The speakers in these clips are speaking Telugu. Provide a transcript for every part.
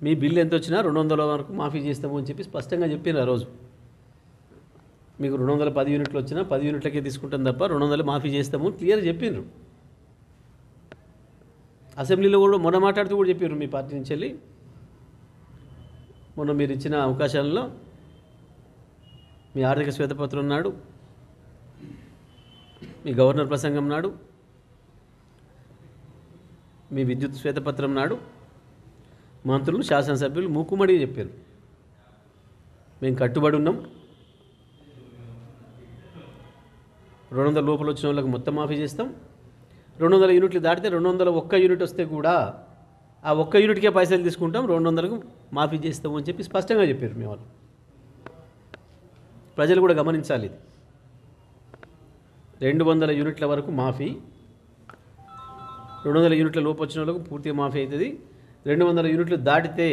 మీ బిల్లు ఎంత వచ్చినా 200 వరకు మాఫీ చేస్తాము అని చెప్పి స్పష్టంగా చెప్పారు ఆ రోజు. మీకు 210 యూనిట్లు వచ్చినా 10 యూనిట్లకే తీసుకుంటాం తప్ప 200 మాఫీ చేస్తాము క్లియర్ చెప్పిండ్రు. అసెంబ్లీలో కూడా మొన్న మాట్లాడుతూ కూడా చెప్పారు మీ పార్టీ నుంచి వెళ్ళి. మొన్న మీరు ఇచ్చిన అవకాశాలలో మీ ఆర్థిక శ్వేతపత్రం నాడు, మీ గవర్నర్ ప్రసంగం నాడు, మీ విద్యుత్ శ్వేతపత్రం నాడు మంత్రులు శాసనసభ్యులు మూకుమ్మడిగా చెప్పారు, మేము కట్టుబడి ఉన్నాం, 200 లోపల వచ్చిన వాళ్ళకి మొత్తం మాఫీ చేస్తాం, 200 యూనిట్లు దాటితే 201 యూనిట్ వస్తే కూడా ఆ 1 యూనిట్కే పైసలు తీసుకుంటాం, 200కు మాఫీ చేస్తాము అని చెప్పి స్పష్టంగా చెప్పారు మీ వాళ్ళు. ప్రజలు కూడా గమనించాలి, 200 యూనిట్ల వరకు మాఫీ, 200 యూనిట్ల లోపు వచ్చిన వాళ్ళకు పూర్తిగా మాఫీ అవుతుంది. 200 యూనిట్లు దాటితే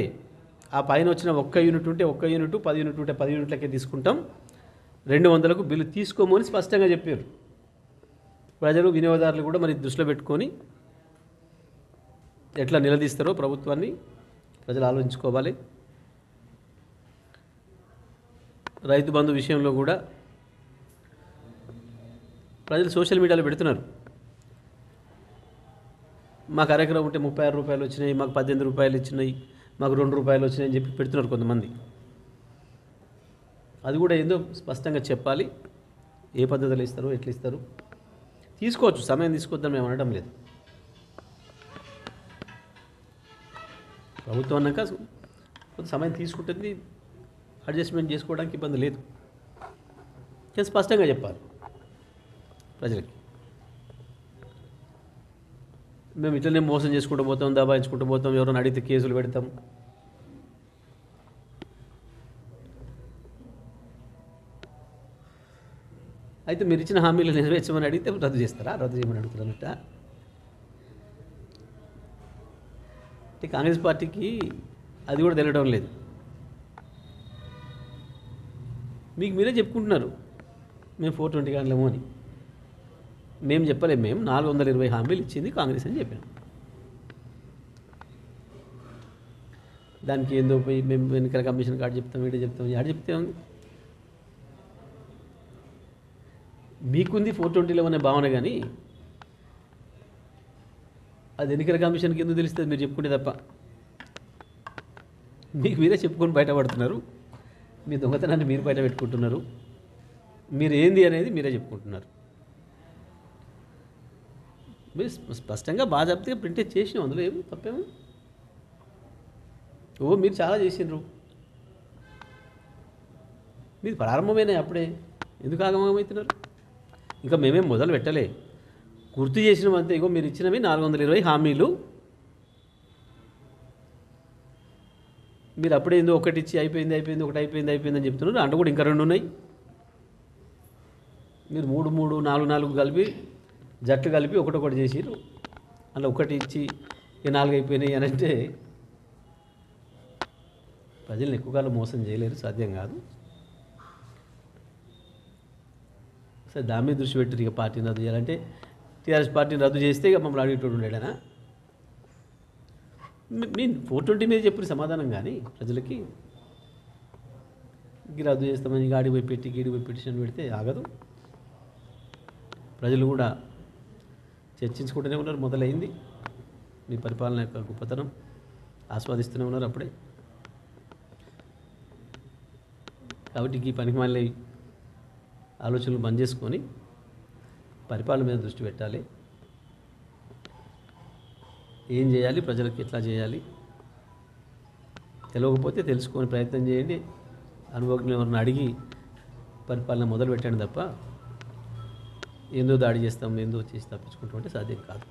ఆ పైన వచ్చిన 1 యూనిట్ ఉంటే 1 యూనిట్, 10 యూనిట్ ఉంటే 10 యూనిట్లకే తీసుకుంటాం, 200కు బిల్లు తీసుకోము అని స్పష్టంగా చెప్పారు. ప్రజలు వినియోగదారులు కూడా మరి దృష్టిలో పెట్టుకొని ఎట్లా నిలదీస్తారో ప్రభుత్వాన్ని ప్రజలు ఆలోచించుకోవాలి. రైతు బంధు విషయంలో కూడా ప్రజలు సోషల్ మీడియాలో పెడుతున్నారు, మాకు అరెకరం ఉంటే 36 రూపాయలు వచ్చినాయి, మాకు 18 రూపాయలు ఇచ్చినాయి, మాకు 2 రూపాయలు వచ్చినాయి అని చెప్పి పెడుతున్నారు కొంతమంది. అది కూడా ఏందో స్పష్టంగా చెప్పాలి, ఏ పద్ధతిలో ఇస్తారు, ఎట్లా ఇస్తారు. తీసుకోవచ్చు, సమయం తీసుకొద్దాం మేము అనడం లేదు. ప్రభుత్వం అన్నాక కొంత సమయం తీసుకుంటుంది, అడ్జస్ట్మెంట్ చేసుకోవడానికి ఇబ్బంది లేదు. కానీ స్పష్టంగా చెప్పాలి ప్రజలకి. మేము ఇట్లనే మోసం చేసుకుంటూ పోతాం, దబాయించుకుంటూ పోతాం, ఎవరైనా అడిగితే కేసులు పెడతాం. అయితే మీరు ఇచ్చిన హామీలు నెరవేర్చమని అడిగితే రద్దు చేస్తారా? రద్దు చేయమని అడుగుతారన్నట్ట. అంటే కాంగ్రెస్ పార్టీకి అది కూడా తెలియడం లేదు. మీకు మీరే చెప్పుకుంటున్నారు మేము 420 కానలేము అని. మేము చెప్పలేము, మేము 420 హామీలు ఇచ్చింది కాంగ్రెస్ అని చెప్పాను. దానికి ఏందో పోయి మేము ఎన్నికల కమిషన్ కార్డు చెప్తాం, వీడే చెప్తాం, ఆడ చెప్తే ఉంది. మీకుంది 420లో అనే భావన, కానీ అది ఎన్నికల కమిషన్కి ఎందుకు తెలుస్తుంది మీరు చెప్పుకుంటే తప్ప. మీకు మీరే చెప్పుకొని బయటపడుతున్నారు, మీ దొంగతనాన్ని మీరు బయట పెట్టుకుంటున్నారు, మీరు ఏంది అనేది మీరే చెప్పుకుంటున్నారు. మీరు స్పష్టంగా బాజాప్తిగా ప్రింటేజ్ చేసినాం, అందులో ఏమి తప్పేమో. మీరు చాలా చేసిండ్రు, మీరు ప్రారంభమైనాయి అప్పుడే, ఎందుకు ఆగమవుతున్నారు? ఇంకా మేమేం మొదలు పెట్టలే, గుర్తు చేసినాం అంతే. ఇగో మీరు ఇచ్చినవి 420 హామీలు, మీరు అప్పుడే ఏందో ఒకటి ఇచ్చి అయిపోయింది ఒకటి అయిపోయింది అని చెప్తున్నారు. అంటే కూడా ఇంకా 2 ఉన్నాయి. మీరు 3 4 కలిపి జట్లు కలిపి ఒకటి చేసిర్రు, అలా ఒకటి ఇచ్చి 4 అయిపోయినాయి అని అంటే ప్రజల్ని ఎక్కువ కాలం మోసం చేయలేరు, సాధ్యం కాదు. సరే, దాని మీద దృష్టి పెట్టారు. ఇక పార్టీని రద్దు చేయాలంటే టీఆర్ఎస్ పార్టీని రద్దు చేస్తే ఇక మమ్మల్ని అడిగేటోడు ఉండేడనా? మీ 420 మీద చెప్పిన సమాధానం కానీ ప్రజలకి రద్దు చేస్తామని గాడి పోయి పెట్టి గీడి పోయి పిటిషన్ పెడితే ఆగదు. ప్రజలు కూడా చర్చించుకుంటూనే ఉన్నారు, మొదలైంది. మీ పరిపాలన యొక్క గొప్పతనం ఆస్వాదిస్తూనే ఉన్నారు అప్పుడే. కాబట్టి ఈ పనికి మళ్ళీ ఆలోచనలు బంద్ చేసుకొని పరిపాలన మీద దృష్టి పెట్టాలి. ఏం చేయాలి, ప్రజలకు ఎట్లా చేయాలి తెలియకపోతే తెలుసుకొని ప్రయత్నం చేయండి. అనుభవజ్ఞులను ఎవరిని అడిగి పరిపాలన మొదలు పెట్టండి తప్ప ఏందో దాడి చేస్తాం, ఏందో చేసి తప్పించుకుంటాం అంటే సాధ్యం కాదు.